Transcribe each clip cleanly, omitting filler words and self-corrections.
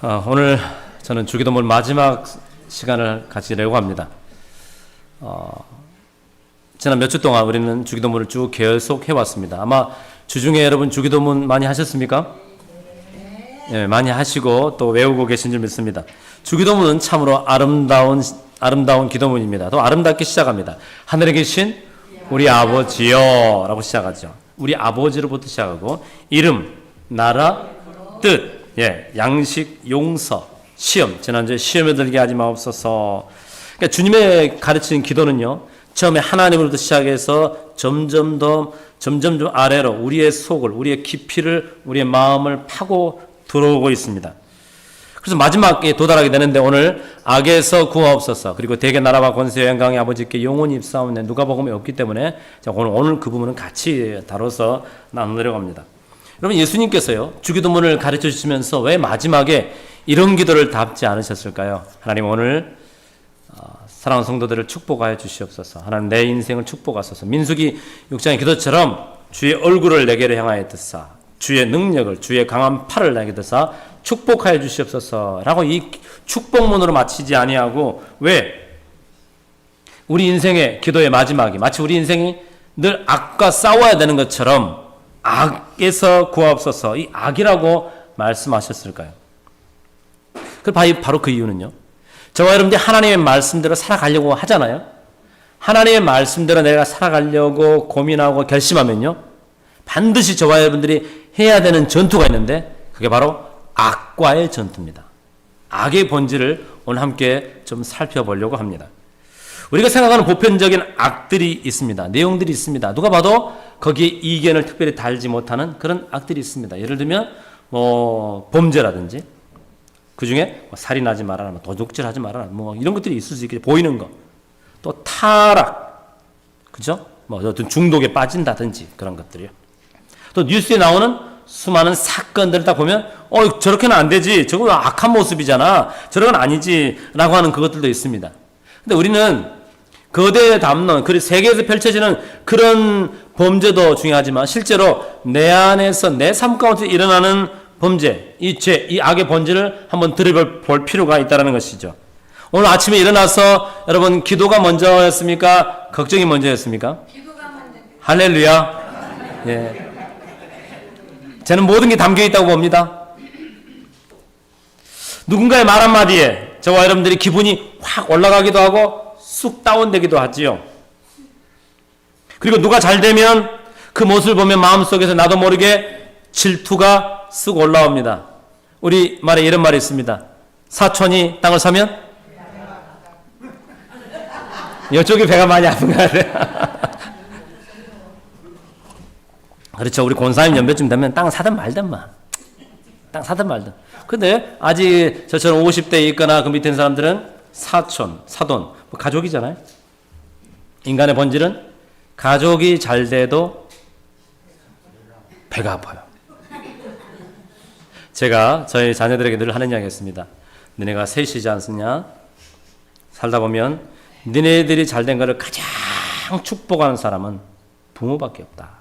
오늘 저는 주기도문 마지막 시간을 가지려고 합니다. 지난 몇 주 동안 우리는 주기도문을 쭉 계속 해왔습니다. 아마 주중에 여러분 주기도문 많이 하셨습니까? 네, 많이 하시고 또 외우고 계신 줄 믿습니다. 주기도문은 참으로 아름다운 기도문입니다. 또 아름답게 시작합니다. 하늘에 계신 우리 아버지여 라고 시작하죠. 우리 아버지로부터 시작하고 이름, 나라, 뜻, 양식, 용서, 시험. 지난주에 시험에 들게 하지 마옵소서. 그러니까 주님의 가르치는 기도는요, 처음에 하나님으로부터 시작해서 점점 더 아래로 우리의 속을, 우리의 깊이를, 우리의 마음을 파고 들어오고 있습니다. 그래서 마지막에 도달하게 되는데 오늘 악에서 구하옵소서, 그리고 대개 나라와 권세 영광의 아버지께 영원히 입사하오네 누가복음에 없기 때문에 오늘 그 부분은 같이 다뤄서 나누려고 합니다. 여러분, 예수님께서요 주기도문을 가르쳐 주시면서 왜 마지막에 이런 기도를 답지 않으셨을까요? 하나님, 오늘 사랑하는 성도들을 축복하여 주시옵소서. 하나님, 내 인생을 축복하소서. 민수기 6장의 기도처럼 주의 얼굴을 내게로 향하여 드사, 주의 능력을, 주의 강한 팔을 내게 드사 축복하여 주시옵소서 라고 이 축복문으로 마치지 아니하고, 왜? 우리 인생의 기도의 마지막이 마치 우리 인생이 늘 악과 싸워야 되는 것처럼 악에서 구하옵소서, 이 악이라고 말씀하셨을까요? 바로 그 이유는요, 저와 여러분들이 하나님의 말씀대로 살아가려고 하잖아요. 하나님의 말씀대로 내가 살아가려고 고민하고 결심하면요, 반드시 저와 여러분들이 해야 되는 전투가 있는데 그게 바로 악과의 전투입니다. 악의 본질을 오늘 함께 좀 살펴보려고 합니다. 우리가 생각하는 보편적인 악들이 있습니다. 내용들이 있습니다. 누가 봐도 거기에 이견을 특별히 달지 못하는 그런 악들이 있습니다. 예를 들면 범죄라든지, 그 중에 살인하지 말아라, 도둑질하지 말아라, 이런 것들이 있을 수 있겠죠. 보이는 거. 또 타락, 그죠? 어떤 중독에 빠진다든지 그런 것들이요. 또 뉴스에 나오는 수많은 사건들을 딱 보면 저렇게는 안 되지, 저거 악한 모습이잖아, 저런 건 아니지 라고 하는 그것들도 있습니다. 근데 우리는 거대에 담론, 그리고 세계에서 펼쳐지는 그런 범죄도 중요하지만 실제로 내 안에서 내 삶 가운데 일어나는 범죄, 이 죄, 이 악의 본질을 한번 들여볼 필요가 있다는 것이죠. 오늘 아침에 일어나서 여러분 기도가 먼저였습니까? 걱정이 먼저였습니까? 기도가 먼저. 할렐루야. 예. 저는 모든 게 담겨 있다고 봅니다. 누군가의 말 한마디에 저와 여러분들이 기분이 확 올라가기도 하고 쑥 다운되기도 하지요. 그리고 누가 잘 되면 그 모습을 보면 마음속에서 나도 모르게 질투가 쑥 올라옵니다. 우리 말에 이런 말이 있습니다. 사촌이 땅을 사면 이쪽이 배가 많이 아픈 것 같아요. 그렇죠. 우리 권사님 연배쯤 되면 땅 사든 말든 땅 사든 말든. 근데 아직 저처럼 50대에 있거나 그 밑에 있는 사람들은 사촌, 사돈, 가족이잖아요. 인간의 본질은 가족이 잘 돼도 배가 아파요. 제가 저희 자녀들에게 늘 하는 이야기 했습니다. 너네가 셋이지 않습냐? 살다 보면 너네들이 잘 된 거를 가장 축복하는 사람은 부모밖에 없다.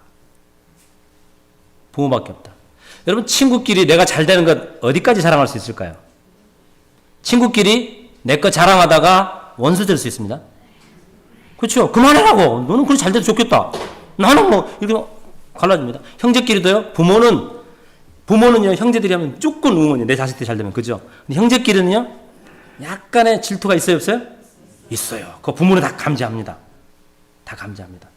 부모밖에 없다. 여러분, 친구끼리 내가 잘 되는 것 어디까지 자랑할 수 있을까요? 친구끼리 내 거 자랑하다가 원수 될 수 있습니다. 그렇죠? 그만하라고. 너는 그래 잘 돼도 좋겠다. 나는 이렇게 갈라집니다. 형제끼리도요. 부모는요, 형제들이 하면 조금 응원이에요. 내 자식들이 잘 되면. 그죠? 근데 형제끼리는요, 약간의 질투가 있어요, 없어요? 있어요. 그 부모는 다 감지합니다. 다 감지합니다.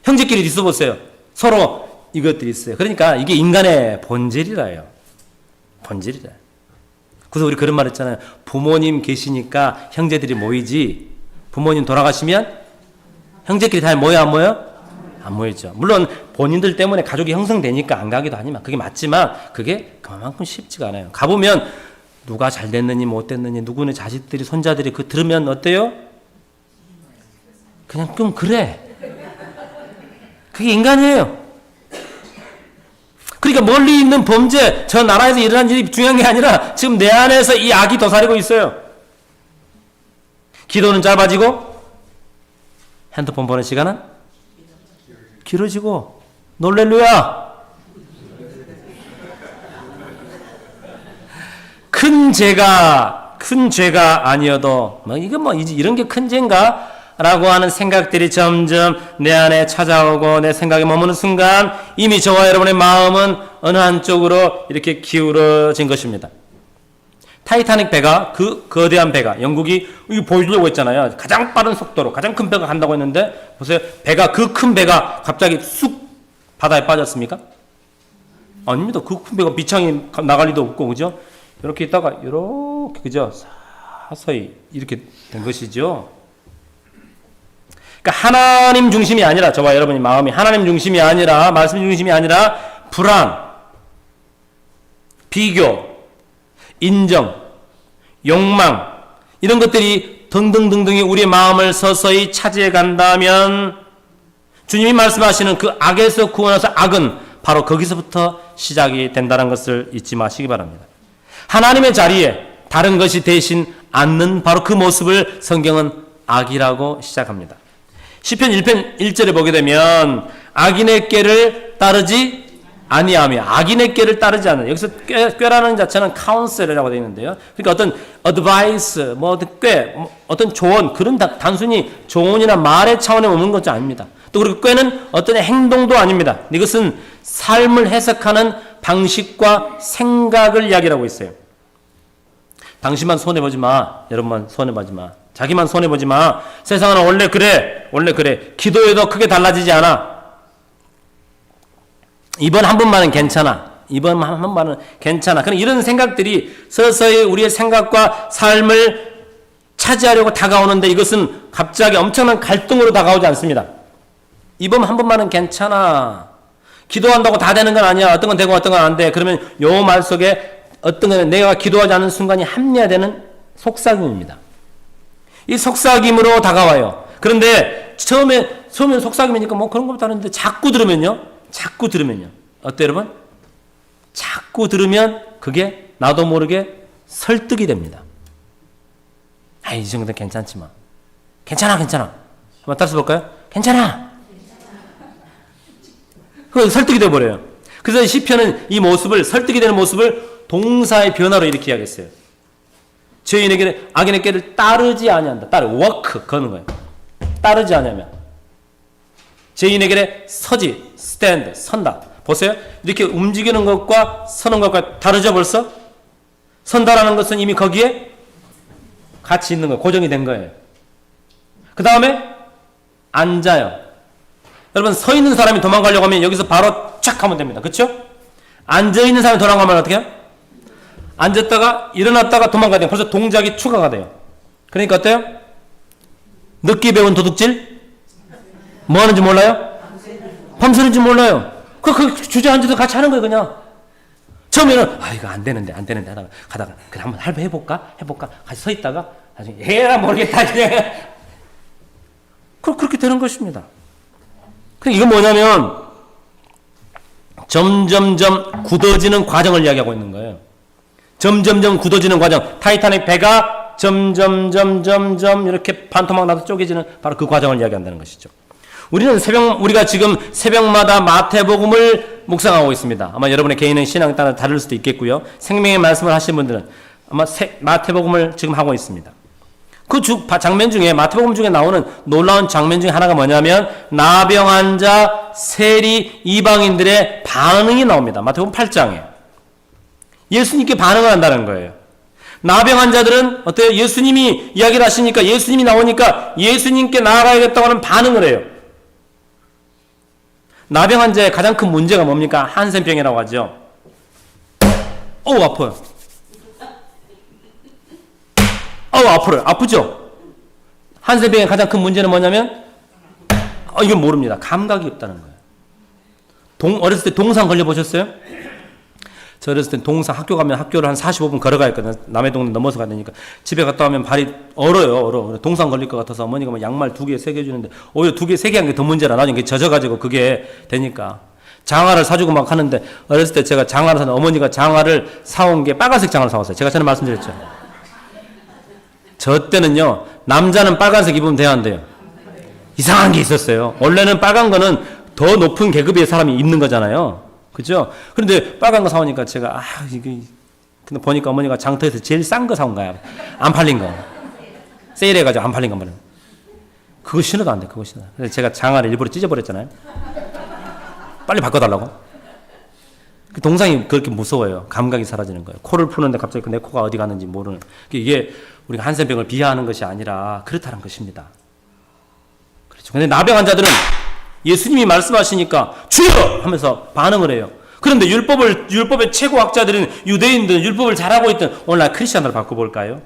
형제끼리 있어 보세요. 서로 이것들이 있어요. 그러니까 이게 인간의 본질이라요. 본질이라. 그래서 우리 그런 말 했잖아요. 부모님 계시니까 형제들이 모이지, 부모님 돌아가시면 형제끼리 다 모여 안 모여? 안 모이죠. 물론 본인들 때문에 가족이 형성되니까 안 가기도 하지만 그게 맞지만 그게 그만큼 쉽지가 않아요. 가보면 누가 잘 됐느니 못 됐느니 누구네 자식들이 손자들이 그 들으면 어때요? 그냥 좀 그래. 그게 인간이에요. 그러니까 멀리 있는 범죄, 저 나라에서 일어난 일이 중요한 게 아니라 지금 내 안에서 이 악이 도사리고 있어요. 기도는 짧아지고 핸드폰 보는 시간은 길어지고, 놀렐루야. 큰 죄가 아니어도 이런 게 큰 죄인가? 라고 하는 생각들이 점점 내 안에 찾아오고 내 생각에 머무는 순간 이미 저와 여러분의 마음은 어느 한쪽으로 이렇게 기울어진 것입니다. 타이타닉 배가, 그 거대한 배가, 영국이 이거 보여주려고 했잖아요. 가장 빠른 속도로 가장 큰 배가 간다고 했는데 보세요. 그 큰 배가 갑자기 쑥 바다에 빠졌습니까? 아닙니다. 그 큰 배가 비창이 나갈 리도 없고, 그죠? 이렇게 있다가 이렇게, 그죠? 서서히 이렇게 된 것이죠. 그러니까 하나님 중심이 아니라, 저와 여러분의 마음이 하나님 중심이 아니라, 말씀 중심이 아니라 불안, 비교, 인정, 욕망, 이런 것들이 등등등등이 우리의 마음을 서서히 차지해 간다면 주님이 말씀하시는 그 악에서 구원하사 악은 바로 거기서부터 시작이 된다는 것을 잊지 마시기 바랍니다. 하나님의 자리에 다른 것이 대신 앉는 바로 그 모습을 성경은 악이라고 시작합니다. 시편 1편 1절에 보게 되면 악인의 꾀를 따르지 아니하며, 악인의 꾀를 따르지 않는, 여기서 꾀라는 자체는 카운셀이라고 되어 있는데요. 그러니까 어떤 어드바이스, 어떤 꾀, 어떤 조언, 그런 단순히 조언이나 말의 차원에 머무는 것이 아닙니다. 또 그리고 꾀는 어떤 행동도 아닙니다. 이것은 삶을 해석하는 방식과 생각을 이야기하고 있어요. 당신만 손해보지 마. 여러분만 손해보지 마. 자기만 손해보지 마. 세상은 원래 그래. 기도해도 크게 달라지지 않아. 이번 한 번만은 괜찮아. 이번 한 번만은 괜찮아. 그런 이런 생각들이 서서히 우리의 생각과 삶을 차지하려고 다가오는데 이것은 갑자기 엄청난 갈등으로 다가오지 않습니다. 이번 한 번만은 괜찮아. 기도한다고 다 되는 건 아니야. 어떤 건 되고 어떤 건 안 돼. 그러면 요 말 속에 어떤 건 내가 기도하지 않은 순간이 합리화되는 속삭임입니다. 이 속삭임으로 다가와요. 그런데 처음엔 속삭임이니까 그런 것도 하는데 자꾸 들으면요. 어때요, 여러분? 자꾸 들으면 그게 나도 모르게 설득이 됩니다. 이 정도는 괜찮지만. 괜찮아. 한번 따라서 볼까요? 괜찮아. 그 설득이 되어버려요. 그래서 시편은 이 모습을, 설득이 되는 모습을 동사의 변화로 이렇게 이야기했어요. 죄인에게는 악인의 꾀를 따르지 아니한다. 워크, 거는 거예요. 따르지 아니하면. 죄인에게는 서지, 스탠드, 선다. 보세요. 이렇게 움직이는 것과 서는 것과 다르죠, 벌써? 선다라는 것은 이미 거기에 같이 있는 거예요. 고정이 된 거예요. 그 다음에 앉아요. 여러분, 서 있는 사람이 도망가려고 하면 여기서 바로 쫙 하면 됩니다. 그렇죠? 앉아있는 사람이 도망가면 어떻게 해요? 앉았다가 일어났다가 도망가야 돼요. 벌써 동작이 추가가 돼요. 그러니까 어때요? 늦게 배운 도둑질? 뭐 하는지 몰라요? 밤새는지 몰라요. 그 주저앉아서 같이 하는 거예요, 그냥. 처음에는 이거 안 되는데 가다가 그래 한번 해볼까? 같이 서 있다가 나중에 에라 모르겠다 그냥. 그렇게 되는 것입니다. 이건 뭐냐면 점점점 굳어지는 과정을 이야기하고 있는 거예요. 점점점 굳어지는 과정. 타이타닉 배가 점점 이렇게 반토막 나서 쪼개지는 바로 그 과정을 이야기한다는 것이죠. 우리가 지금 새벽마다 마태복음을 묵상하고 있습니다. 아마 여러분의 개인의 신앙에 따라 다를 수도 있겠고요. 생명의 말씀을 하신 분들은 아마 마태복음을 지금 하고 있습니다. 그 장면 중에, 마태복음 중에 나오는 놀라운 장면 중에 하나가 뭐냐면 나병 환자, 세리, 이방인들의 반응이 나옵니다. 마태복음 8장에. 예수님께 반응을 한다는 거예요. 나병 환자들은 어때요? 예수님이 이야기를 하시니까, 예수님이 나오니까 예수님께 나아가야겠다고 하는 반응을 해요. 나병 환자의 가장 큰 문제가 뭡니까? 한센병이라고 하죠. 아파요. 아파요. 아프죠? 한센병의 가장 큰 문제는 뭐냐면 이건 모릅니다. 감각이 없다는 거예요. 어렸을 때 동상 걸려보셨어요? 저 어렸을 때 동상 학교 가면 학교를 한 45분 걸어가야 했거든요. 남의 동네 넘어서 가야 되니까. 집에 갔다 오면 발이 얼어. 동상 걸릴 것 같아서 어머니가 양말 2개, 3개 주는데 오히려 2개, 3개 한 게 더 문제라. 나중에 젖어가지고 그게 되니까. 장화를 사주고 막 하는데 어렸을 때 제가 장화를 사는 어머니가 장화를 사온 게 빨간색 장화를 사왔어요. 제가 전에 말씀드렸죠. 저 때는요. 남자는 빨간색 입으면 돼야 한대요. 이상한 게 있었어요. 원래는 빨간 거는 더 높은 계급의 사람이 입는 거잖아요. 그죠? 그런데 빨간 거 사오니까 제가 이게 근데 보니까 어머니가 장터에서 제일 싼 거 사온 거야. 안 팔린 거. 세일해가지고 안 팔린 거 말이야. 그거 신어도 안 돼. 그거 신어. 그래서 제가 장화를 일부러 찢어버렸잖아요. 빨리 바꿔달라고. 그 동상이 그렇게 무서워요. 감각이 사라지는 거예요. 코를 푸는데 갑자기 내 코가 어디 갔는지 모르는. 이게 우리가 한센병을 비하하는 것이 아니라 그렇다는 것입니다. 그렇죠. 근데 나병 환자들은 예수님이 말씀하시니까 주여! 하면서 반응을 해요. 그런데 율법의 최고학자들은 유대인들은 율법을 잘하고 있던 오늘날 크리스천으로 바꿔볼까요?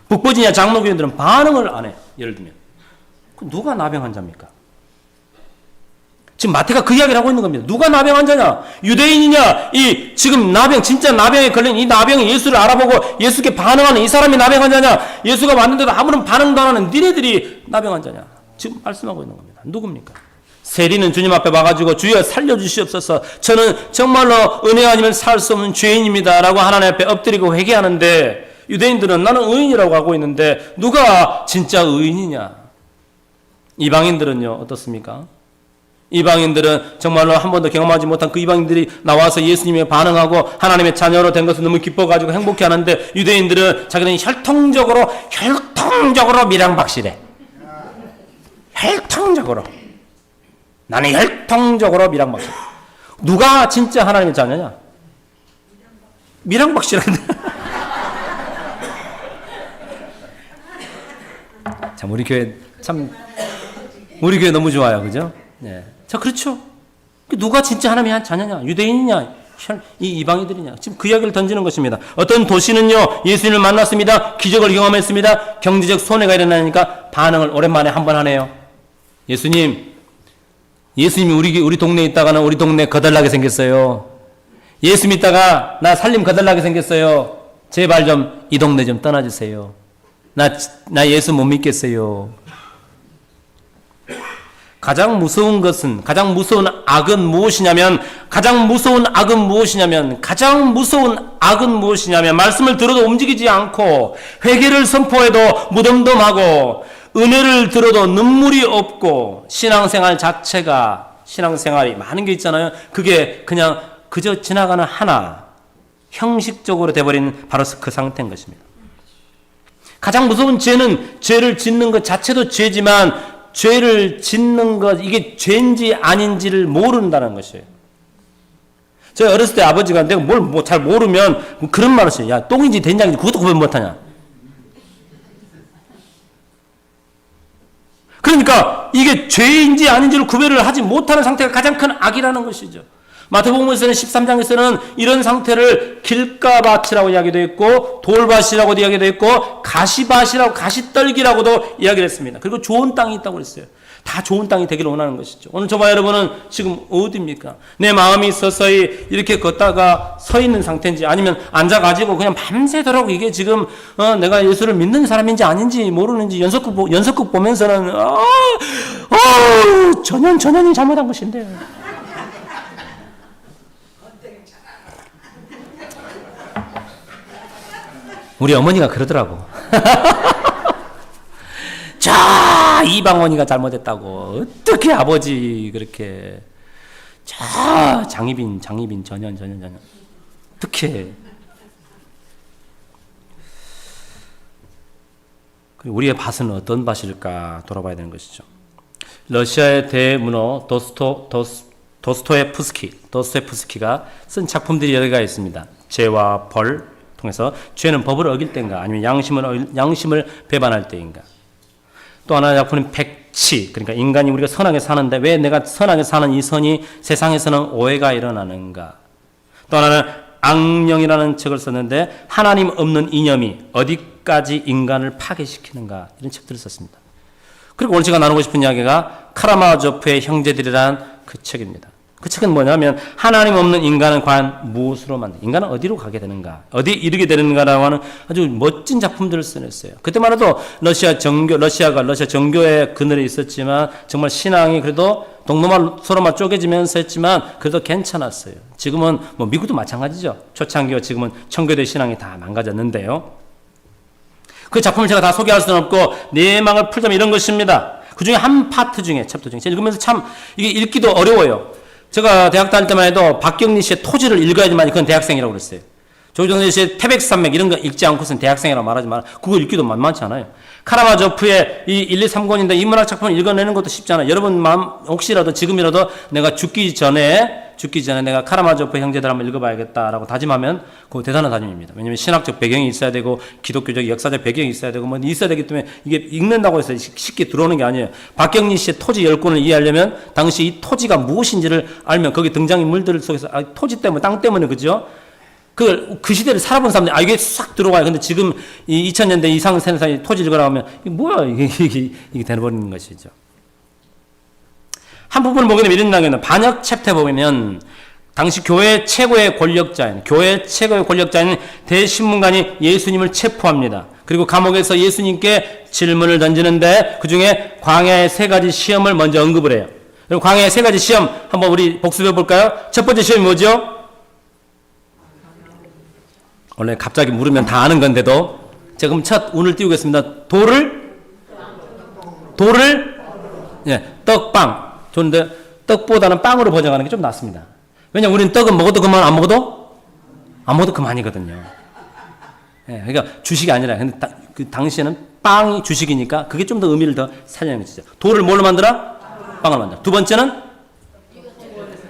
북버지니아 장로교인들은 반응을 안 해. 예를 들면. 누가 나병 환자입니까? 지금 마태가 그 이야기를 하고 있는 겁니다. 누가 나병 환자냐? 유대인이냐? 이 지금 진짜 나병에 걸린 이 나병이 예수를 알아보고 예수께 반응하는 이 사람이 나병 환자냐? 예수가 왔는데도 아무런 반응도 안 하는 니네들이 나병 환자냐? 지금 말씀하고 있는 겁니다. 누굽니까? 세리는 주님 앞에 와가지고 주여 살려주시옵소서. 저는 정말로 은혜 아니면 살 수 없는 죄인입니다. 라고 하나님 앞에 엎드리고 회개하는데 유대인들은 나는 의인이라고 하고 있는데 누가 진짜 의인이냐? 이방인들은요 어떻습니까? 이방인들은 정말로 한 번도 경험하지 못한 그 이방인들이 나와서 예수님에 반응하고 하나님의 자녀로 된 것을 너무 기뻐가지고 행복해하는데 유대인들은 자기는 혈통적으로 밀양박씨래. 혈통적으로. 나는 혈통적으로 밀양박씨. 누가 진짜 하나님의 자녀냐? 밀양박씨라는데. 참 우리 교회 너무 좋아요, 그죠? 네. 자, 그렇죠. 누가 진짜 하나님의 자녀냐? 유대인이냐? 이 이방인들이냐? 지금 그 이야기를 던지는 것입니다. 어떤 도시는요, 예수님을 만났습니다. 기적을 경험했습니다. 경제적 손해가 일어나니까 반응을 오랜만에 한번 하네요. 예수님이 우리 동네에 있다가는 우리 동네 거덜나게 생겼어요. 예수 믿다가 나 살림 거덜나게 생겼어요. 제발 좀 이 동네 좀 떠나주세요. 나 예수 못 믿겠어요. 가장 무서운 악은 무엇이냐면 말씀을 들어도 움직이지 않고 회개를 선포해도 무덤덤하고 은혜를 들어도 눈물이 없고 신앙생활이 많은 게 있잖아요. 그게 그냥 그저 지나가는 형식적으로 돼버린 바로 그 상태인 것입니다. 가장 무서운 죄는 죄를 짓는 것 자체도 죄지만 죄를 짓는 것, 이게 죄인지 아닌지를 모른다는 것이에요. 제가 어렸을 때 아버지가 내가 뭘 잘 모르면 그런 말을 했어요. 야, 똥인지 된장인지 그것도 구분 못하냐. 그러니까 이게 죄인지 아닌지를 구별을 하지 못하는 상태가 가장 큰 악이라는 것이죠. 마태복음에서는 13장에서는 이런 상태를 길가밭이라고 이야기도 했고 돌밭이라고 이야기도 했고 가시떨기라고도 이야기를 했습니다. 그리고 좋은 땅이 있다고 그랬어요. 다 좋은 땅이 되기를 원하는 것이죠. 오늘 저와 여러분은 지금 어디입니까? 내 마음이 서서히 이렇게 걷다가 서 있는 상태인지 아니면 앉아가지고 그냥 밤새도록 이게 지금 내가 예수를 믿는 사람인지 아닌지 모르는지 연속극 보면서는 전현이 잘못한 것인데 우리 어머니가 그러더라고. 자, 이방원이가 잘못했다고. 어떻게 아버지 그렇게. 자, 장희빈, 전현. 어떻게. 우리의 밭은 어떤 밭일까 돌아봐야 되는 것이죠. 러시아의 대문호 도스토옙스키가 쓴 작품들이 여러 개가 있습니다. 죄와 벌 통해서 죄는 법을 어길 때인가 아니면 양심을 배반할 때인가. 또 하나의 작품은 백치, 그러니까 인간이 우리가 선하게 사는데 왜 내가 선하게 사는 이 선이 세상에서는 오해가 일어나는가. 또 하나는 악령이라는 책을 썼는데 하나님 없는 이념이 어디까지 인간을 파괴시키는가, 이런 책들을 썼습니다. 그리고 오늘 제가 나누고 싶은 이야기가 카라마조프의 형제들이라는 그 책입니다. 그 책은 뭐냐면 하나님 없는 인간은 과연 무엇으로 인간은 어디로 가게 되는가, 어디에 이르게 되는가라고 하는 아주 멋진 작품들을 써냈어요. 그때만 해도 러시아가 러시아 정교의 그늘에 있었지만 정말 신앙이 그래도 동로만 서로만 쪼개지면서 했지만 그래도 괜찮았어요. 지금은 뭐 미국도 마찬가지죠. 초창기와 지금은 청교도 신앙이 다 망가졌는데요. 그 작품을 제가 다 소개할 수는 없고 내막을 풀자면 이런 것입니다. 그 중에 한 파트 중에 챕터 중에 제가 읽으면서 참 이게 읽기도 어려워요. 제가 대학 다닐 때만 해도 박경리 씨의 토지를 읽어야지만 그건 대학생이라고 그랬어요. 조정래시의 태백산맥 이런 거 읽지 않고선 대학생이라고 말하지 마라. 그거 읽기도 만만치 않아요. 카라마조프의 이 1, 2, 3권인데 인문학 작품을 읽어내는 것도 쉽지 않아요. 여러분 마음 혹시라도 지금이라도 내가 죽기 전에 내가 카라마조프 형제들 한번 읽어봐야겠다라고 다짐하면 그거 대단한 다짐입니다. 왜냐하면 신학적 배경이 있어야 되고 기독교적 역사적 배경이 있어야 되고 뭐 있어야 되기 때문에 이게 읽는다고 해서 쉽게 들어오는 게 아니에요. 박경리 씨의 토지 10권을 이해하려면 당시 이 토지가 무엇인지를 알면 거기 등장인물들 속에서 토지 때문에 땅 때문에 그죠? 그 시대를 살아본 사람들이 이게 싹 들어와요. 근데 지금 이 2000년대 이상 사는 사람이 토지 읽으라 하면 이게 뭐야 이게 되어버리는 것이죠. 한 부분을 보게 되면 이런 단계는 반역 챕터에 보면 당시 교회 최고의 권력자인 대신문관이 예수님을 체포합니다. 그리고 감옥에서 예수님께 질문을 던지는데 그 중에 광야의 3가지 시험을 먼저 언급을 해요. 그럼 광야의 3가지 시험 한번 우리 복습해 볼까요? 첫 번째 시험이 뭐죠? 원래 갑자기 물으면 다 아는 건데도 제가 그럼 첫 운을 띄우겠습니다. 돌을 떡빵. 좋은데 떡보다는 빵으로 번역하는 게 좀 낫습니다. 왜냐면 우리는 떡은 먹어도 그만 안 먹어도 그만이거든요. 예, 그러니까 주식이 아니라 근데 그 당시에는 빵이 주식이니까 그게 좀 더 의미를 더 살리는 거죠. 돌을 뭘로 만들어? 빵을 만들어. 두 번째는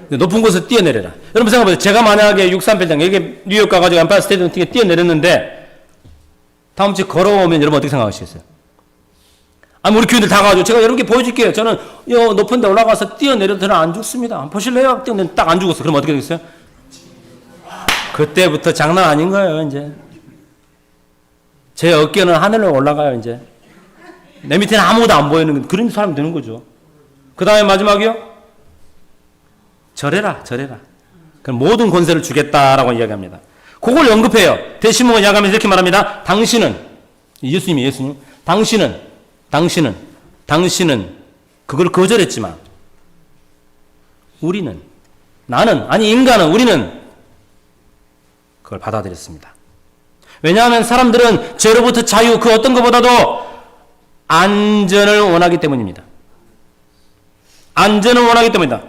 높은 곳에서 뛰어내려라. 여러분 생각해보세요. 제가 만약에 63빌딩 여기 뉴욕 가가지고 엠파이어 스테이트 등에 뛰어내렸는데 다음 주에 걸어오면 여러분 어떻게 생각하시겠어요? 우리 교인들 다 가가지고 제가 여러분께 보여줄게요. 저는 높은 데 올라가서 뛰어내려도 안 죽습니다. 한번 보실래요? 뛰어내려 딱 안 죽었어. 그럼 어떻게 되겠어요? 그때부터 장난 아닌 거예요. 이제 제 어깨는 하늘로 올라가요. 이제 내 밑에는 아무것도 안 보이는 그런 사람이 되는 거죠. 그 다음에 마지막이요. 절해라. 그럼 모든 권세를 주겠다라고 이야기합니다. 그걸 언급해요. 대신문을 이야기하면서 이렇게 말합니다. 예수님. 당신은 그걸 거절했지만 우리는 우리는 그걸 받아들였습니다. 왜냐하면 사람들은 죄로부터 자유 그 어떤 것보다도 안전을 원하기 때문입니다. 안전을 원하기 때문이다.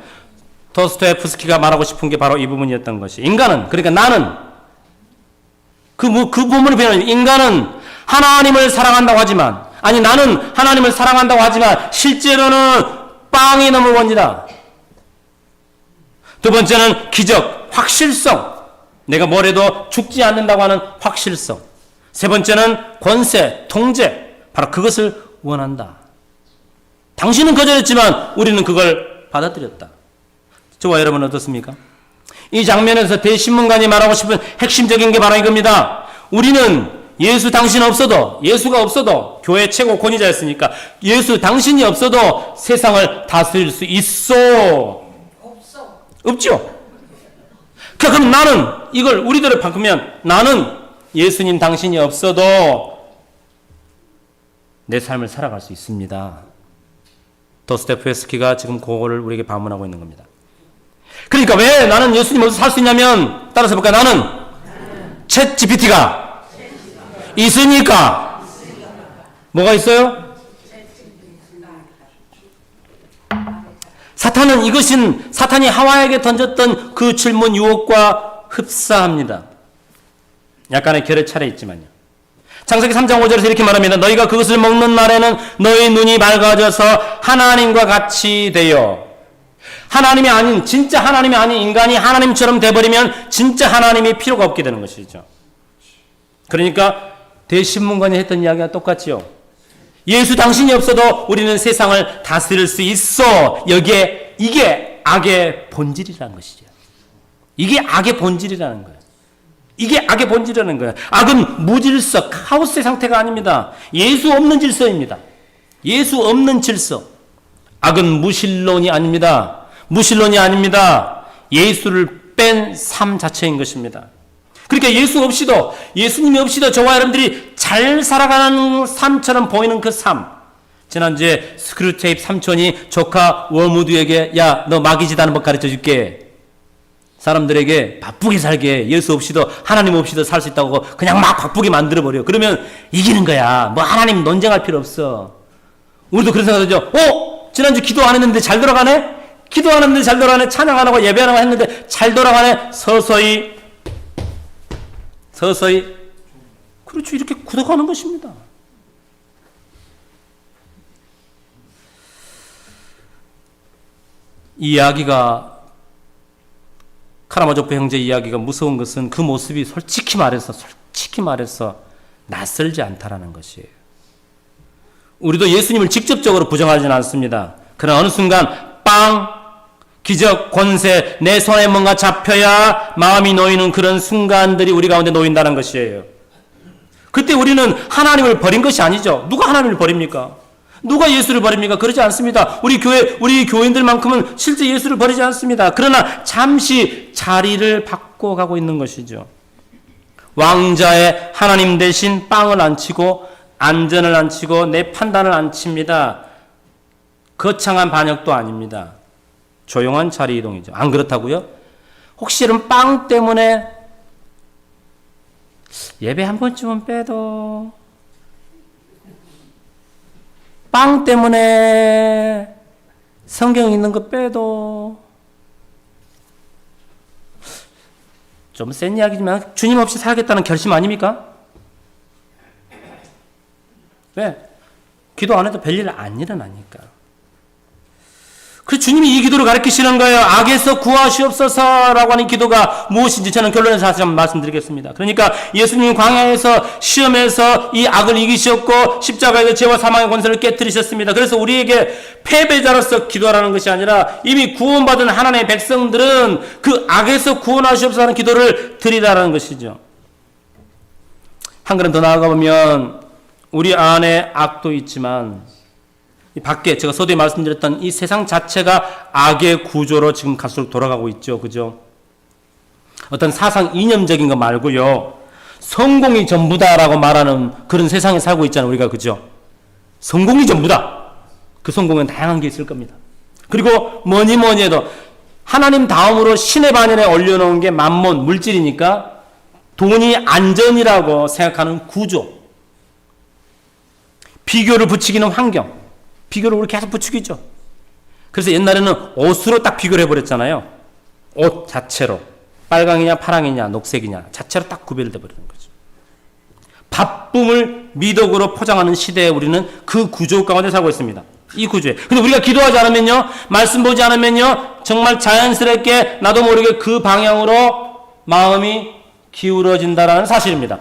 도스토옙스키가 말하고 싶은 게 바로 이 부분이었던 것이 그러니까 나는 그 부분을 표현하면 인간은 하나님을 사랑한다고 하지만 나는 하나님을 사랑한다고 하지만 실제로는 빵이 넘어원이다. 두 번째는 기적, 확실성. 내가 뭘 해도 죽지 않는다고 하는 확실성. 세 번째는 권세, 통제. 바로 그것을 원한다. 당신은 거절했지만 우리는 그걸 받아들였다. 저와 여러분 어떻습니까? 이 장면에서 대신문관이 말하고 싶은 핵심적인 게 바로 이겁니다. 우리는 예수가 없어도 교회 최고 권위자였으니까 당신이 없어도 세상을 다스릴 수 있어. 없죠? 그럼 나는 이걸 우리들을 바꾸면 나는 예수님 당신이 없어도 내 삶을 살아갈 수 있습니다. 도스토옙스키가 지금 그거를 우리에게 반문하고 있는 겁니다. 그러니까 왜 나는 예수님 없어서 살 수 있냐면 따라서 볼까요? 나는 챗 GPT가 있으니까 뭐가 있어요? 사탄이 하와에게 던졌던 그 질문 유혹과 흡사합니다. 약간의 결의 차례 있지만요. 창세기 3장 5절에서 이렇게 말합니다. 너희가 그것을 먹는 날에는 너희 눈이 밝아져서 하나님과 같이 되어 하나님이 아닌 진짜 하나님이 아닌 인간이 하나님처럼 돼버리면 진짜 하나님이 필요가 없게 되는 것이죠. 그러니까 대신문관이 했던 이야기가 똑같지요. 예수 당신이 없어도 우리는 세상을 다스릴 수 있어. 이게 악의 본질이라는 것이죠. 이게 악의 본질이라는 거예요. 악은 무질서, 카오스의 상태가 아닙니다. 예수 없는 질서입니다. 예수 없는 질서. 악은 무신론이 아닙니다. 예수를 뺀 삶 자체인 것입니다. 그러니까 예수님이 없이도 저와 여러분들이 잘 살아가는 삶처럼 보이는 그 삶. 지난주에 스크루테이프 삼촌이 조카 워무드에게 야, 너 마귀짓 하는 법 가르쳐 줄게. 사람들에게 바쁘게 살게 예수 없이도 하나님 없이도 살 수 있다고 그냥 막 바쁘게 만들어버려. 그러면 이기는 거야. 뭐 하나님 논쟁할 필요 없어. 우리도 그런 생각하죠. 지난주 기도 안 했는데 잘 돌아가네? 찬양 안 하고 예배 안 하고 했는데 잘 돌아가네? 서서히 서서히 그렇죠. 이렇게 굳어가는 것입니다. 이 이야기가 카라마조프 형제 이야기가 무서운 것은 그 모습이 솔직히 말해서 낯설지 않다라는 것이에요. 우리도 예수님을 직접적으로 부정하지는 않습니다. 그러나 어느 순간 기적, 권세, 내 손에 뭔가 잡혀야 마음이 놓이는 그런 순간들이 우리 가운데 놓인다는 것이에요. 그때 우리는 하나님을 버린 것이 아니죠. 누가 하나님을 버립니까? 누가 예수를 버립니까? 그러지 않습니다. 우리 교인들만큼은 실제 예수를 버리지 않습니다. 그러나 잠시 자리를 바꿔가고 있는 것이죠. 왕자의 하나님 대신 빵을 안 치고 안전을 안 치고 내 판단을 안 칩니다. 거창한 반역도 아닙니다. 조용한 자리 이동이죠. 안 그렇다고요? 혹시 여러분 빵 때문에 예배 한 번쯤은 빼도 빵 때문에 성경 읽는 거 빼도 좀 센 이야기지만 주님 없이 살겠다는 결심 아닙니까? 왜? 기도 안 해도 별일 안 일어나니까. 그 주님이 이 기도를 가르치시는 거예요. 악에서 구하시옵소서라고 하는 기도가 무엇인지 저는 결론에서 다시 한번 말씀드리겠습니다. 그러니까 예수님이 광야에서 시험에서 이 악을 이기셨고 십자가에서 죄와 사망의 권세를 깨뜨리셨습니다. 그래서 우리에게 패배자로서 기도하라는 것이 아니라 이미 구원받은 하나님의 백성들은 그 악에서 구원하시옵소서 하는 기도를 드리라는 것이죠. 한 걸음 더 나아가 보면 우리 안에 악도 있지만 밖에 제가 서두에 말씀드렸던 이 세상 자체가 악의 구조로 지금 갈수록 돌아가고 있죠. 그죠? 어떤 사상 이념적인 거 말고요. 성공이 전부다라고 말하는 그런 세상에 살고 있잖아요. 우리가. 그죠? 성공이 전부다. 그 성공은 다양한 게 있을 겁니다. 그리고 뭐니 해도 하나님 다음으로 신의 반열에 올려놓은 게 만몬, 물질이니까 돈이 안전이라고 생각하는 구조. 비교를 부추기는 환경. 비교를 우리 계속 부추기죠. 그래서 옛날에는 옷으로 딱 비교를 해버렸잖아요. 옷 자체로. 빨강이냐 파랑이냐 녹색이냐 자체로 딱 구별돼 버리는 거죠. 바쁨을 미덕으로 포장하는 시대에 우리는 그 구조 가운데 살고 있습니다. 이 구조에. 근데 우리가 기도하지 않으면요. 말씀 보지 않으면요. 정말 자연스럽게 나도 모르게 그 방향으로 마음이 기울어진다라는 사실입니다.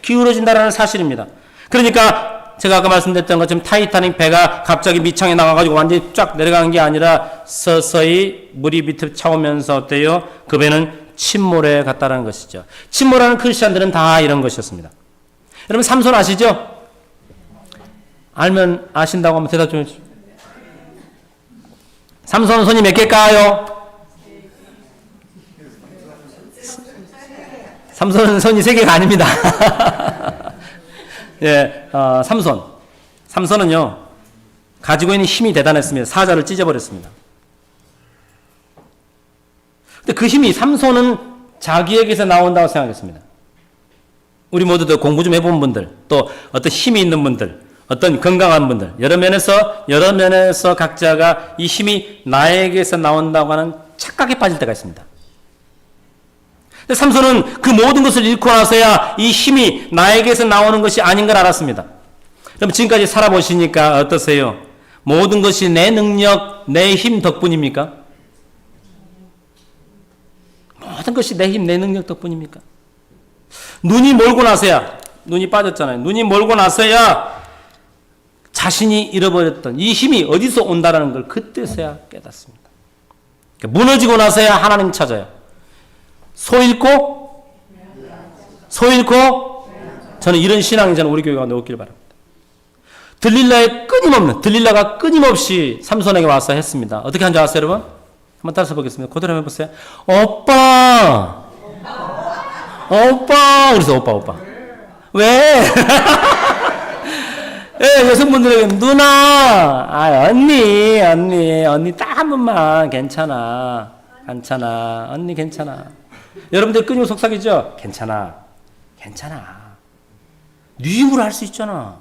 기울어진다라는 사실입니다. 그러니까 제가 아까 말씀드렸던 것처럼 타이타닉 배가 갑자기 밑창에 나가가지고 완전히 쫙 내려가는 게 아니라 서서히 물이 밑으로 차오면서 어때요? 그 배는 침몰에 갔다는 것이죠. 침몰하는 크리스찬들은 다 이런 것이었습니다. 여러분 삼손 아시죠? 알면 아신다고 하면 대답 좀 해주세요. 삼손은 손이 몇 개일까요? 삼손은 손이 3개가 아닙니다. 예, 삼손은요, 가지고 있는 힘이 대단했습니다. 사자를 찢어버렸습니다. 근데 그 힘이 삼손은 자기에게서 나온다고 생각했습니다. 우리 모두도 공부 좀 해본 분들, 또 어떤 힘이 있는 분들, 어떤 건강한 분들, 여러 면에서 각자가 이 힘이 나에게서 나온다고 하는 착각에 빠질 때가 있습니다. 삼손은 그 모든 것을 잃고 나서야 이 힘이 나에게서 나오는 것이 아닌 걸 알았습니다. 그럼 지금까지 살아보시니까 어떠세요? 모든 것이 내 능력, 내 힘 덕분입니까? 모든 것이 내 힘, 내 능력 덕분입니까? 눈이 멀고 나서야, 눈이 빠졌잖아요. 눈이 멀고 나서야 자신이 잃어버렸던 이 힘이 어디서 온다라는 걸 그때서야 깨닫습니다. 무너지고 나서야 하나님 찾아요. 소 잃고 저는 이런 신앙이 저는 우리 교회가 넣었길 바랍니다. 들릴라가 끊임없이 삼손에게 와서 했습니다. 어떻게 한지 아세요, 여러분? 한번 따라서 보겠습니다. 그대로 해보세요. 오빠. 그래서 오빠. 왜? 예, 여성분들에게 누나, 언니 딱 한 번만 괜찮아. 언니 괜찮아. 여러분들 끊임없이 속삭이죠? 괜찮아. 네 힘으로 할 수 있잖아.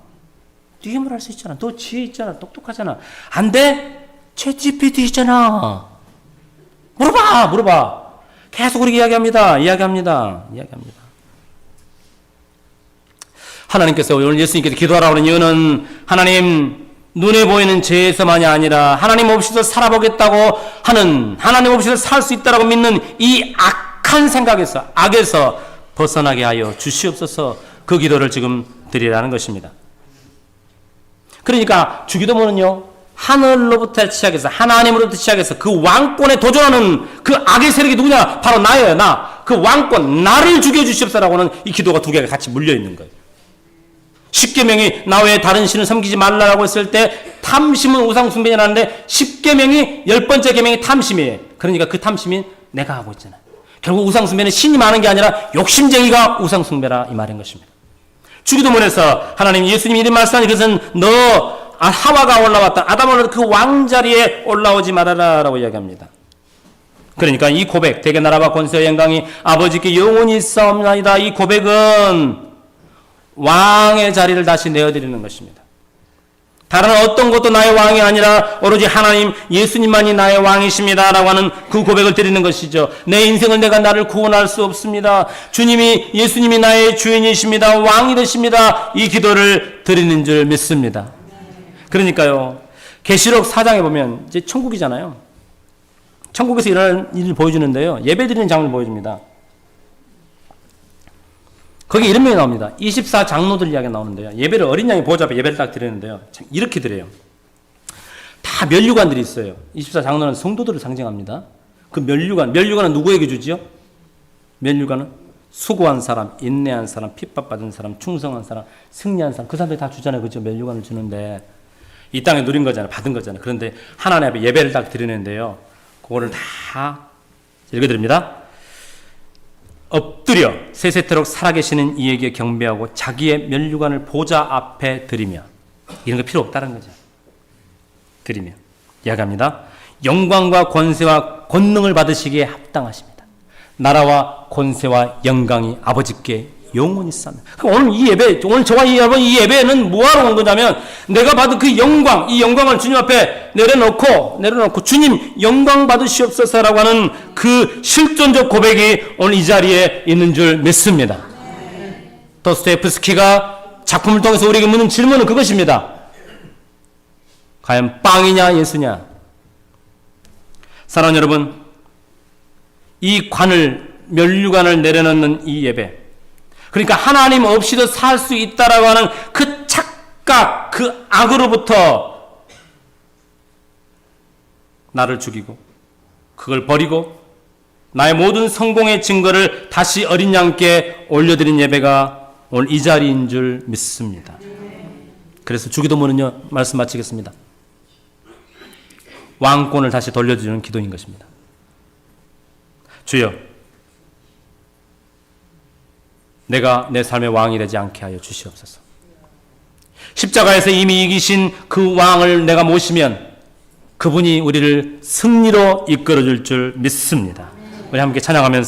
너 지혜 있잖아. 똑똑하잖아. 안 돼? 챗GPT 있잖아. 물어봐. 계속 그렇게 이야기합니다. 하나님께서 오늘 예수님께서 기도하라고 하는 이유는 하나님 눈에 보이는 죄에서만이 아니라 하나님 없이도 살아보겠다고 하는, 하나님 없이도 살 수 있다고 믿는 이 악한 생각에서, 악에서 벗어나게 하여 주시옵소서. 그 기도를 지금 드리라는 것입니다. 그러니까 주기도문은요, 하늘로부터 시작해서, 하나님으로부터 시작해서 그 왕권에 도전하는 그 악의 세력이 누구냐? 바로 나예요. 나. 그 왕권, 나를 죽여주시옵소서라고 하는 이 기도가 두 개가 같이 물려있는 거예요. 십계명이 나 외에 다른 신을 섬기지 말라라고 했을 때 탐심은 우상숭배라는데 십계명이 10번째 계명이 탐심이에요. 그러니까 그 탐심이 내가 하고 있잖아요. 결국 우상숭배는 신이 많은 게 아니라 욕심쟁이가 우상숭배라 이 말인 것입니다. 주기도문에서 하나님 예수님이 이런 말씀하니 그것은 너 하와가 올라왔다. 아담은 그 왕자리에 올라오지 말아라 라고 이야기합니다. 그러니까 이 고백, 대개 나라와 권세와 영광이 아버지께 영원히 있사옵나이다. 이 고백은 왕의 자리를 다시 내어드리는 것입니다. 다른 어떤 것도 나의 왕이 아니라 오로지 하나님 예수님만이 나의 왕이십니다 라고 하는 그 고백을 드리는 것이죠. 내 인생을 내가 나를 구원할 수 없습니다. 주님이, 예수님이 나의 주인이십니다. 왕이 되십니다. 이 기도를 드리는 줄 믿습니다. 그러니까요, 계시록 4장에 보면 이제 천국이잖아요. 천국에서 일어나는 일을 보여주는데요, 예배 드리는 장면을 보여줍니다. 거기 이런 명이 나옵니다. 24장로들 이야기가 나오는데요, 예배를 어린 양의 보좌 앞에 예배를 딱 드리는데요, 이렇게 드려요. 다 면류관들이 있어요. 24장로는 성도들을 상징합니다. 그 면류관은 누구에게 주지요? 면류관은 수고한 사람, 인내한 사람, 핍박받은 사람, 충성한 사람, 승리한 사람, 그 사람들이 다 주잖아요. 그죠? 면류관을 주는데 이 땅에 누린 거잖아요. 받은 거잖아요. 그런데 하나님 앞에 예배를 딱 드리는데요, 그거를 다 읽어드립니다. 엎드려 세세토록 살아계시는 이에게 경배하고 자기의 면류관을 보좌 앞에 드리며, 이런 거 필요 없다는 거죠. 드리며 이야기합니다. 영광과 권세와 권능을 받으시기에 합당하십니다. 나라와 권세와 영광이 아버지께 영원히 쌓는. 오늘 이 예배, 오늘 저와 이 예배는 뭐하러 온 거냐면, 내가 받은 그 영광, 이 영광을 주님 앞에 내려놓고 주님 영광 받으시옵소서라고 하는 그 실존적 고백이 오늘 이 자리에 있는 줄 믿습니다. 도스토옙스키가 작품을 통해서 우리에게 묻는 질문은 그것입니다. 과연 빵이냐 예수냐? 사랑하는 여러분, 이 면류관을 내려놓는 이 예배, 그러니까 하나님 없이도 살 수 있다라고 하는 그 착각, 그 악으로부터 나를 죽이고 그걸 버리고 나의 모든 성공의 증거를 다시 어린 양께 올려드린 예배가 오늘 이 자리인 줄 믿습니다. 그래서 주기도문은요, 말씀 마치겠습니다. 왕권을 다시 돌려주는 기도인 것입니다. 주여, 내가 내 삶의 왕이 되지 않게 하여 주시옵소서. 십자가에서 이미 이기신 그 왕을 내가 모시면 그분이 우리를 승리로 이끌어 줄 줄 믿습니다. 우리 함께 찬양하면서